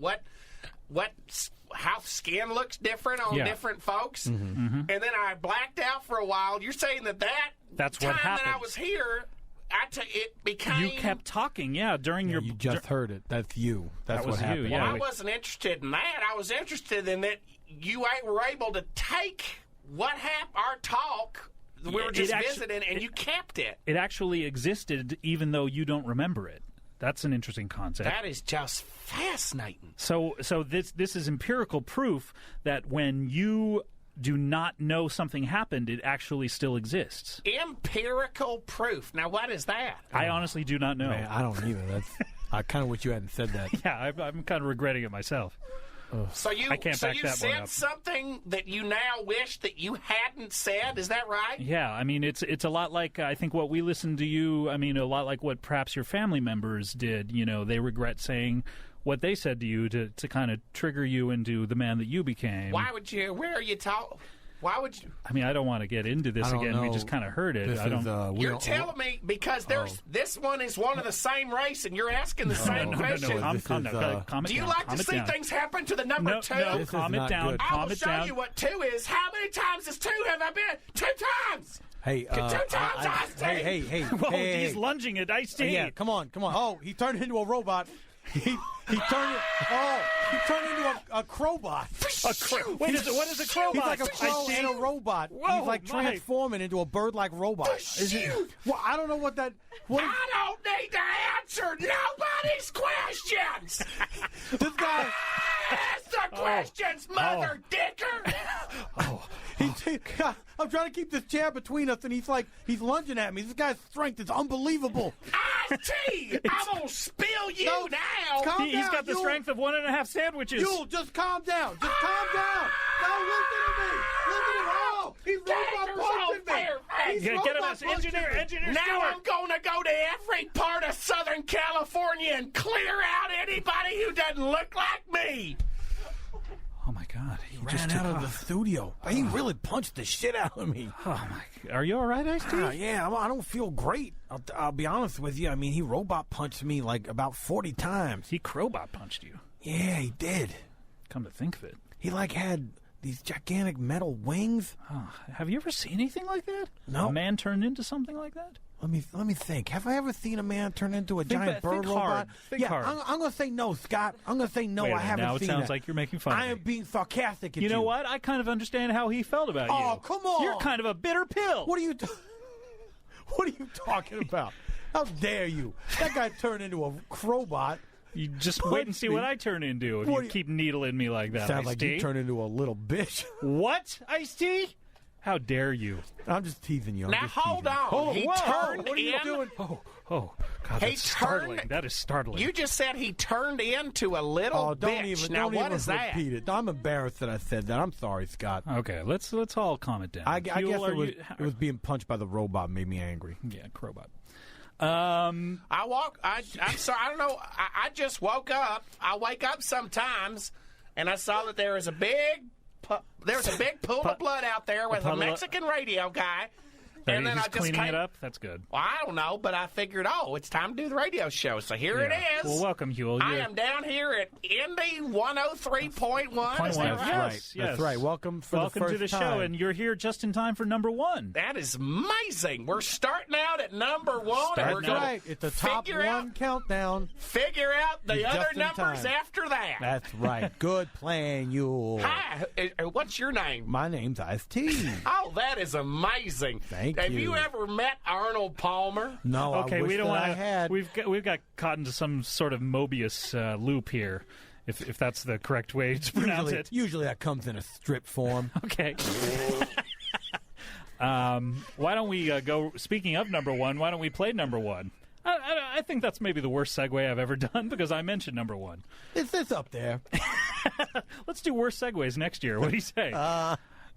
S3: how skin looks different on
S1: Yeah.
S3: different folks, and then I blacked out for a while, you're saying
S1: That's
S3: time
S1: what
S3: that I
S1: happened.
S3: was here, it became...
S1: You kept talking, during your.
S2: You just heard it. That's you. That's
S1: That
S2: what
S1: was you,
S2: happened.
S1: yeah.
S3: Well, I wasn't interested in that. I was interested in that you were able to take what happened, our talk. We were just visiting, and you kept it.
S1: It actually existed, even though you don't remember it. That's an interesting concept.
S3: That is just fascinating.
S1: So this is empirical proof that when you do not know something happened, it actually still exists.
S3: Empirical proof. Now, what is that?
S1: I honestly do not know.
S2: Man, I don't either. That's I kind of wish you hadn't said that.
S1: Yeah, I'm kind of regretting it myself.
S3: So you
S1: I can't back that one
S3: said
S1: up.
S3: something that you now wish that you hadn't said. Is that right?
S1: Yeah, I mean, it's a lot like, I think what we listened to you, I mean, a lot like what perhaps your family members did. You know, they regret saying what they said to you to kind of trigger you into the man that you became.
S3: Why would you? Where are you talking? Why would you?
S1: I mean, I don't want to get into this
S2: I don't
S1: again. We
S2: know.
S1: just kind of heard it.
S2: This
S1: I don't.
S2: is, we
S3: You're
S2: don't-
S3: telling me because this one is one of the same race, and you're asking the same
S1: no,
S3: question.
S1: calm
S2: This
S1: down.
S2: is,
S1: Calm it
S3: Do you
S1: down.
S3: like
S1: Calm
S3: to
S1: it
S3: see
S1: down.
S3: things happen to the number
S1: No,
S3: two?
S1: no,
S2: This is
S1: calm it
S2: not
S1: down.
S2: good.
S3: I
S1: Calm
S3: will
S1: it
S3: show
S1: down.
S3: you what 2 is. How many times is 2 have I been? 2 times.
S2: Hey,
S3: 2 times Ice-T.
S2: hey.
S1: Whoa,
S2: hey,
S1: he's lunging at Ice-T.
S2: Yeah, come on. Oh, he turned into a robot. He turned into a crowbot.
S1: Wait, what is a crowbot?
S2: He's like a crow
S1: Ice-T?
S2: and a robot.
S1: Whoa,
S2: He's like
S1: my.
S2: transforming into a bird-like robot. Is it? Well, I don't know what that. What
S3: I don't need to answer nobody's questions.
S2: this guy?
S3: Ask the questions, mother dicker.
S2: I'm trying to keep this chair between us, and he's lunging at me. This guy's strength is unbelievable.
S3: Ice-T, I'm gonna spill you now.
S2: Calm
S1: He's
S2: down,
S1: got the
S2: Yule.
S1: strength of 1.5 sandwiches.
S2: Yule, just calm down. Just calm down. Now listen to me. Listen to me. Oh, he's robot punching me. He's
S1: Get him
S2: robot
S1: as
S2: punching
S1: engineer
S2: me.
S3: Now
S1: Stewart.
S3: I'm gonna go to every part of Southern California and clear out anybody who doesn't look like me.
S1: Oh my God! He
S2: Ran
S1: just
S2: out
S1: took
S2: of the
S1: off.
S2: studio. He really punched the shit out of me.
S1: Oh my! Are you all right, Ice-T?
S2: Yeah, I don't feel great. I'll be honest with you. I mean, he robot punched me like about 40 times.
S1: He crowbot punched you.
S2: Yeah, he did.
S1: Come to think of it,
S2: He like had these gigantic metal wings.
S1: have you ever seen anything like that?
S2: No.
S1: A man turned into something like that?
S2: Let me think. Have I ever seen a man turn into a giant bird
S1: think
S2: robot?
S1: hard. Think
S2: yeah,
S1: hard.
S2: I'm going to say no, Scott. I'm going to say no.
S1: Wait a
S2: I
S1: minute,
S2: haven't
S1: now
S2: seen
S1: it sounds
S2: that.
S1: like you're making fun of
S2: I
S1: me.
S2: am being sarcastic at you.
S1: You know what? I kind of understand how he felt about you.
S2: Oh, come on.
S1: You're kind of a bitter pill.
S2: What are you? What are you talking about? How dare you? That guy turned into a crowbot.
S1: You just wait and see what I turn into if
S2: What
S1: you
S2: do you-
S1: keep needling me like that,
S2: Sounds like
S1: Ice-T.
S2: you turned into a little bitch.
S1: What, Ice-T? How dare you?
S2: I'm just teasing you. I'm
S3: Now
S2: just
S3: hold
S2: teasing you.
S3: on.
S2: Hold
S3: He
S2: whoa,
S3: turned
S2: what are you
S3: in.
S2: doing?
S1: Oh, God,
S3: He
S1: that's startling.
S3: turned-
S1: That is startling.
S3: You just said he turned into a little
S2: Oh, don't
S3: bitch.
S2: even,
S3: Now
S2: don't
S3: what
S2: even
S3: is that?
S2: repeat it. I'm embarrassed that I said that. I'm sorry, Scott.
S1: Okay, let's all calm it down.
S2: I guess
S1: Huell, are
S2: it
S1: you-
S2: was being punched by the robot made me angry.
S1: Yeah, crowbot.
S3: I'm sorry. I don't know. I just woke up. I wake up sometimes, and I saw that there was a big pool of blood out there with a
S1: puddle of-
S3: Mexican radio guy. And then
S1: he's
S3: I just
S1: cleaning
S3: came,
S1: it up. That's good.
S3: Well, I don't know, but I figured, it's time to do the radio show. So here it
S1: Yeah.
S3: is.
S1: Well, welcome, Huell.
S3: I
S1: You're-
S3: am down here at Indy 103.1. Is that
S1: Yes,
S3: right?
S1: yes.
S2: That's right. Welcome for
S1: Welcome
S2: the first
S1: to the show,
S2: time.
S1: and you're here just in time for number one.
S3: That is amazing. We're starting out at number one, and we're
S2: That's
S3: going
S2: right. It's the top
S3: figure
S2: one
S3: out,
S2: countdown.
S3: figure out the
S2: You're
S3: other
S2: just in
S3: numbers
S2: time.
S3: after that.
S2: That's right. Good plan, you.
S3: Hi, what's your name?
S2: My name's Ice-T.
S3: Oh, that is amazing.
S2: Thank
S3: Have
S2: you.
S3: you ever met Arnold Palmer?
S2: No,
S1: Okay,
S2: I wish
S1: we don't
S2: that
S1: want
S2: I
S1: to.
S2: had.
S1: We've got caught into some sort of Mobius loop here, if that's the correct way to pronounce it.
S2: Usually that comes in a strip form.
S1: Okay. Why don't we go? Speaking of number one, why don't we play number one? I think that's maybe the worst segue I've ever done because I mentioned number one.
S2: It's up there.
S1: Let's do worst segues next year. What do you say?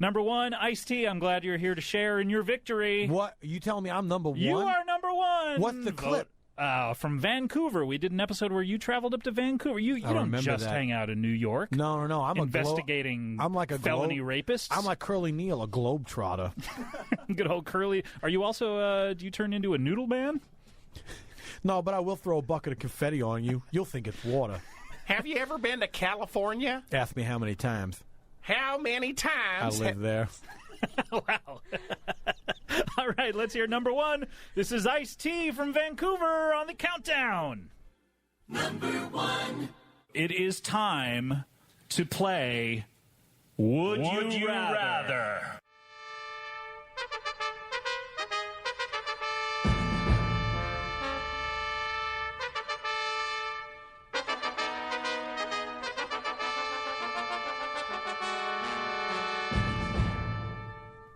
S1: Number one, Ice-T, I'm glad you're here to share in your victory.
S2: What? You telling me I'm number one?
S1: You are number one.
S2: What's the clip?
S1: From Vancouver. We did an episode where you traveled up to Vancouver. You don't
S2: remember
S1: just
S2: that.
S1: hang out in New York.
S2: No. I'm
S1: investigating
S2: I'm like a
S1: felony rapists.
S2: I'm like Curly Neal, a globetrotter.
S1: Good old Curly. Are you also, do you turn into a noodle man?
S2: No, but I will throw a bucket of confetti on you. You'll think it's water.
S3: Have you ever been to California?
S2: Ask me how many times.
S3: How many
S2: I
S3: times?
S2: live there.
S1: Wow. All right, let's hear number one. This is Ice-T from Vancouver on the countdown. Number one. It is time to play Would You Rather?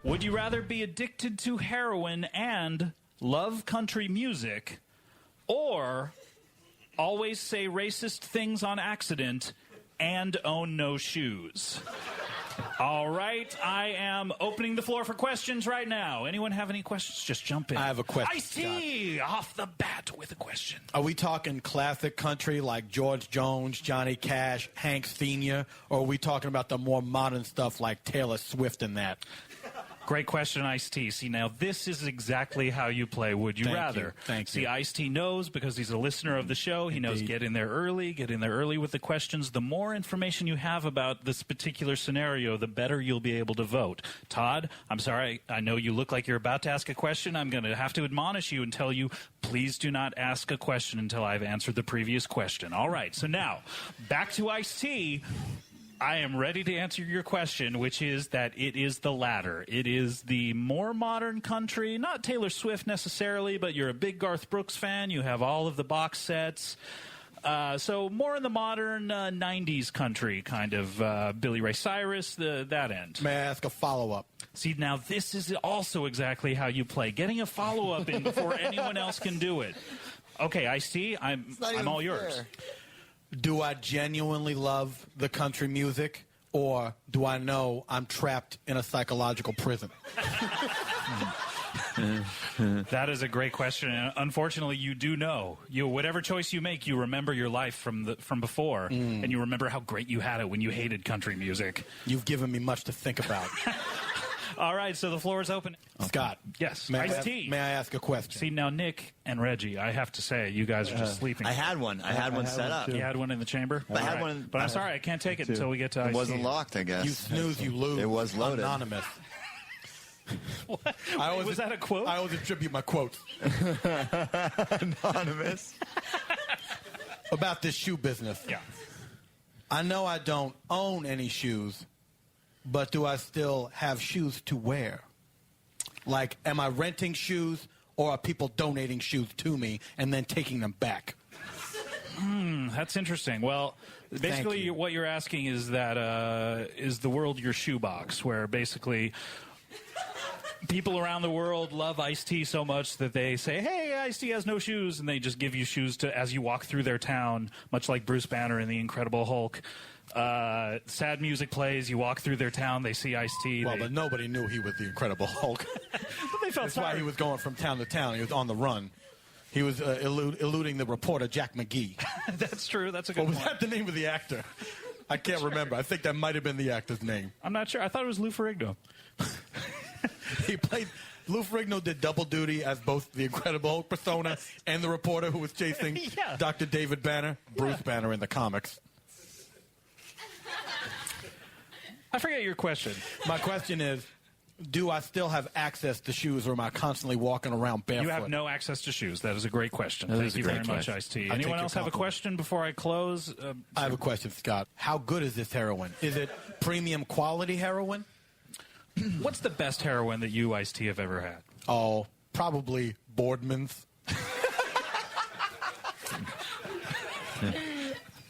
S1: Would you rather be addicted to heroin and love country music, or always say racist things on accident and own no shoes? All right, I am opening the floor for questions right now. Anyone have any questions? Just jump in.
S2: I have a question,
S1: Ice-T, off the bat with a question.
S2: Are we talking classic country like George Jones, Johnny Cash, Hank Sr., or are we talking about the more modern stuff like Taylor Swift and that?
S1: Great question, Ice-T. See, now this is exactly how you play Would You
S2: Thank
S1: Rather.
S2: you. Thank
S1: See,
S2: you.
S1: Ice-T knows because he's a listener of the show. He knows
S2: Indeed.
S1: get in there early with the questions. The more information you have about this particular scenario, the better you'll be able to vote. Todd, I'm sorry. I know you look like you're about to ask a question. I'm going to have to admonish you and tell you, please do not ask a question until I've answered the previous question. All right, so now, back to Ice-T. I am ready to answer your question, which is that it is the latter. It is the more modern country, not Taylor Swift necessarily, but you're a big Garth Brooks fan. You have all of the box sets. So more in the modern 90s country, kind of Billy Ray Cyrus, that end.
S2: May I ask a follow-up?
S1: See, now this is also exactly how you play. Getting a follow-up in before anyone else can do it. Okay, Ice-T, I'm all yours.
S2: Do I genuinely love the country music, or do I know I'm trapped in a psychological prison?
S1: That is a great question. And unfortunately, you do know. Whatever choice you make, you remember your life from before, and you remember how great you had it when you hated country music.
S2: You've given me much to think about.
S1: All right, so the floor is open.
S2: Scott.
S1: Yes,
S2: May
S1: Ice-T.
S2: I ask a question?
S1: See, now Nick and Reggie, I have to say, you guys are just sleeping.
S7: I had one. I had one set up.
S1: You had one in the chamber?
S7: I had
S1: All
S7: one-
S1: But I'm sorry, I can't take it until we get to Ice-T.
S7: It wasn't locked, I guess.
S2: You snooze, you lose.
S7: It was loaded.
S2: Anonymous.
S1: What?
S2: I always,
S1: Was that a quote?
S2: I always attribute my quotes.
S7: Anonymous.
S2: About this shoe business.
S1: Yeah.
S2: I know I don't own any shoes, but do I still have shoes to wear? Like, am I renting shoes, or are people donating shoes to me and then taking them back?
S1: That's interesting. Well, basically
S2: you.
S1: what you're asking is that is the world your shoebox, where basically people around the world love Ice-T so much that they say, hey, Ice-T has no shoes, and they just give you shoes to as you walk through their town, much like Bruce Banner in The Incredible Hulk. Sad music plays, you walk through their town, they see Ice-T.
S2: Well, but nobody knew he was the Incredible Hulk.
S1: But they felt
S2: That's why
S1: sorry.
S2: he was going from town to town. He was on the run. He was eluding the reporter, Jack McGee.
S1: That's true. That's a good
S2: Or was
S1: point.
S2: that the name of the actor? I can't remember. I think that might have been the actor's name.
S1: I'm not sure. I thought it was Lou Ferrigno.
S2: He played... Lou Ferrigno did double duty as both the Incredible Hulk persona and the reporter who was chasing
S1: Yeah.
S2: Dr. David Banner, Bruce Banner in the comics.
S1: I forget your question.
S2: My question is, do I still have access to shoes, or am I constantly walking around barefoot?
S1: You have no access to shoes. That is a great question.
S7: That
S1: Thank
S7: is a
S1: you
S7: great
S1: very much,
S7: question.
S1: Ice-T.
S2: I take
S1: Anyone
S2: your
S1: else have a
S2: compliment.
S1: question before I close?
S2: I have a question, Scott. How good is this heroin? Is it premium quality heroin?
S1: What's the best heroin that you, Ice-T, have ever had?
S2: Oh, probably Boardman's.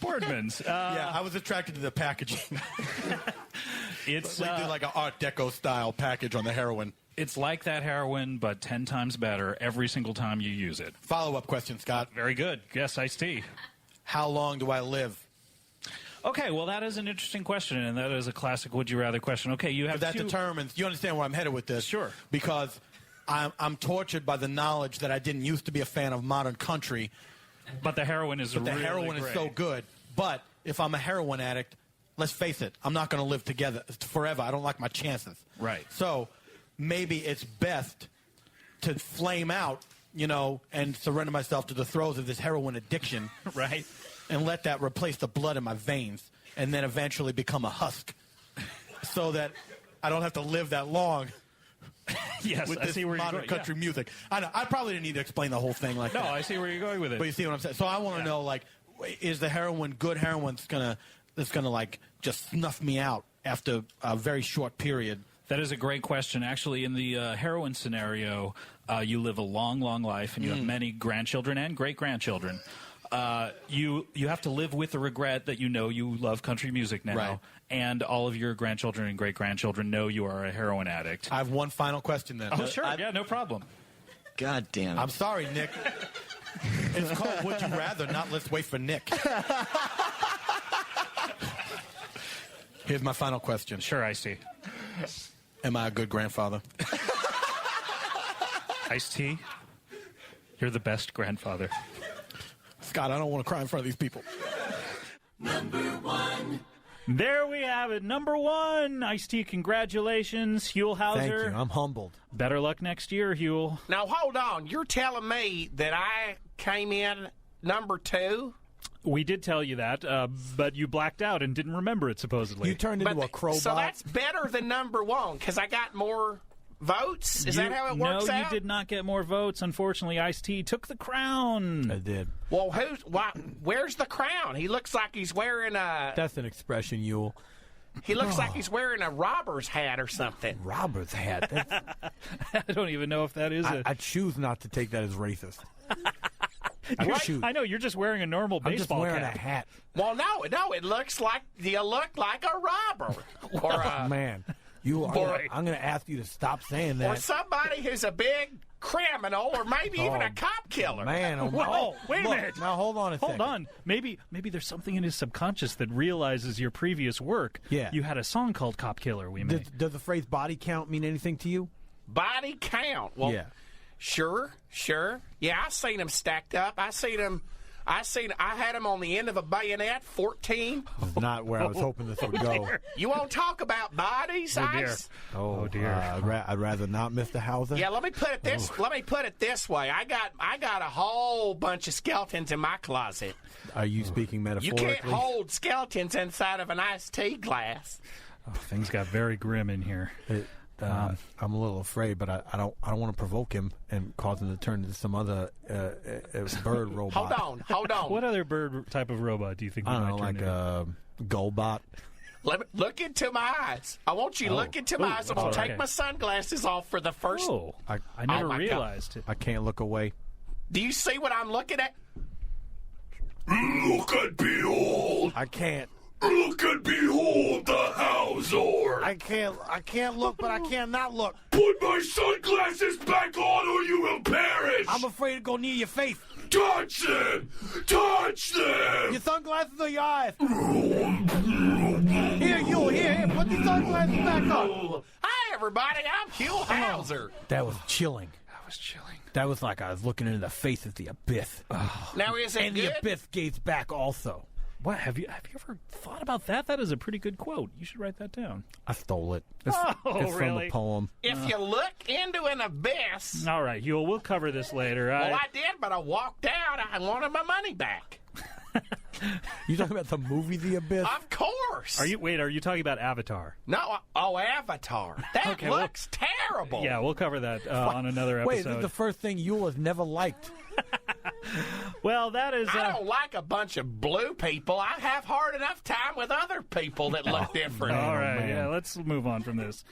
S1: Boardman's.
S2: Yeah, I was attracted to the packaging.
S1: It's
S2: They did like an Art Deco style package on the heroin.
S1: it's like that heroin, but 10 times better every single time you use it.
S2: Follow-up question, Scott.
S1: Very good. Yes, Ice-T.
S2: How long do I live?
S1: Okay, well, that is an interesting question, and that is a classic would you rather question. Okay, you have
S2: That
S1: two...
S2: determines. You understand where I'm headed with this?
S1: Sure.
S2: Because I'm tortured by the knowledge that I didn't used to be a fan of modern country.
S1: But the heroin is
S2: But the
S1: really
S2: heroin is
S1: great.
S2: so good. But if I'm a heroin addict, let's face it, I'm not going to live together forever. I don't like my chances.
S1: Right.
S2: So maybe it's best to flame out, and surrender myself to the throes of this heroin addiction.
S1: Right.
S2: And let that replace the blood in my veins, and then eventually become a husk, so that I don't have to live that long
S1: Yes,
S2: with
S1: I
S2: this
S1: see where you're
S2: modern
S1: going.
S2: country music. I know, I probably didn't need to explain the whole thing like
S1: No,
S2: that.
S1: I see where you're going with it.
S2: But you see what I'm saying? So I want to know, is the heroin good heroin that's gonna just snuff me out after a very short period?
S1: That is a great question. Actually, in the heroin scenario, you live a long, long life, and you have many grandchildren and great-grandchildren. You have to live with the regret that you love country music now,
S2: Right.
S1: and all of your grandchildren and great-grandchildren know you are a heroin addict.
S2: I have one final question then.
S1: Oh, sure. Yeah, no problem.
S7: God damn it.
S2: I'm sorry, Nick. It's called Would You Rather, not Let's Wait for Nick.
S8: Here's my final question.
S1: Sure, Ice-T.
S8: Am I a good grandfather?
S1: Ice-T, you're the best grandfather.
S8: Scott, I don't want to cry in front of these people.
S1: There we have it. Number 1, Ice-T, congratulations. Huell Howser.
S2: Thank you. I'm humbled.
S1: Better luck next year, Huell.
S3: Now, hold on. You're telling me that I came in number 2?
S1: We did tell you that, but you blacked out and didn't remember it, supposedly.
S2: You turned into a crowbot.
S3: So that's better than number 1 because I got more votes? Is that how it works
S1: out? No,
S3: out?
S1: you did not get more votes. Unfortunately, Ice-T took the crown.
S2: I did.
S3: Well, where's the crown? He looks like he's wearing a...
S2: That's an expression, Huell.
S3: He looks like he's wearing a robber's hat or something.
S2: Robber's hat.
S1: I don't even know if that is
S2: I choose not to take that as racist.
S1: I know, you're just wearing a normal baseball
S2: I'm just wearing
S1: cap.
S2: a hat.
S3: Well, no, it looks like you look like a robber. Or a,
S2: man. I'm going to ask you to stop saying that.
S3: Or somebody who's a big criminal, or maybe even a cop killer.
S2: Man,
S1: Whoa, wait a minute.
S2: Now, hold on a second.
S1: Hold on. Maybe there's something in his subconscious that realizes your previous work.
S2: Yeah.
S1: You had a song called Cop Killer we made.
S2: Does the phrase body count mean anything to you?
S3: Body count. Well,
S2: yeah.
S3: Sure. Yeah, I seen them stacked up. I had them on the end of a bayonet, 14.
S2: That's not where I was hoping this would go.
S3: You won't talk about bodies, Ice?
S2: Oh dear. I'd rather not, Mr. Howser.
S3: Yeah, let me put it this way. I got a whole bunch of skeletons in my closet.
S2: Are you speaking
S3: You
S2: metaphorically?
S3: can't hold skeletons inside of an iced tea glass.
S1: Oh, things got very grim in here.
S2: I'm a little afraid, but I don't want to provoke him and cause him to turn into some other bird robot.
S3: Hold on.
S1: What other bird type of robot do you think?
S2: I don't know, like a Goldbot.
S3: Let me look into my eyes. I want you to look into my eyes. I'm going to take my sunglasses off for the first...
S1: Oh, I never realized it.
S2: I can't look away.
S3: Do you see what I'm looking at?
S4: Look and behold!
S2: I can't.
S4: Look and behold the Howser!
S2: I can't look, but I can't not look.
S4: Put my sunglasses back on or you will perish!
S2: I'm afraid to go near your face.
S4: Touch them! Touch them!
S2: Your sunglasses or your eyes? Here, put these sunglasses back on.
S3: Hi, everybody. I'm Huell Howser.
S2: That was chilling.
S1: Chilling.
S2: That was like I was looking into the face of the abyss.
S3: Now, is it
S2: And
S3: good?
S2: the abyss gazed back also.
S1: What have you ever thought about that? That is a pretty good quote. You should write that down.
S2: I stole it. It's
S1: really?
S2: from a poem.
S3: If you look into an abyss...
S1: All right, Huell, we'll cover this later.
S3: Well, I did, but I walked out. I wanted my money back.
S2: You talking about the movie The Abyss?
S3: Of course.
S1: Are you talking about Avatar?
S3: No, Avatar. That looks terrible.
S1: Yeah, we'll cover that on another episode.
S2: Wait, this is the first thing Huell has never liked.
S1: Well, that is...
S3: I don't like a bunch of blue people. I have hard enough time with other people that look different.
S1: All right, yeah, let's move on from this.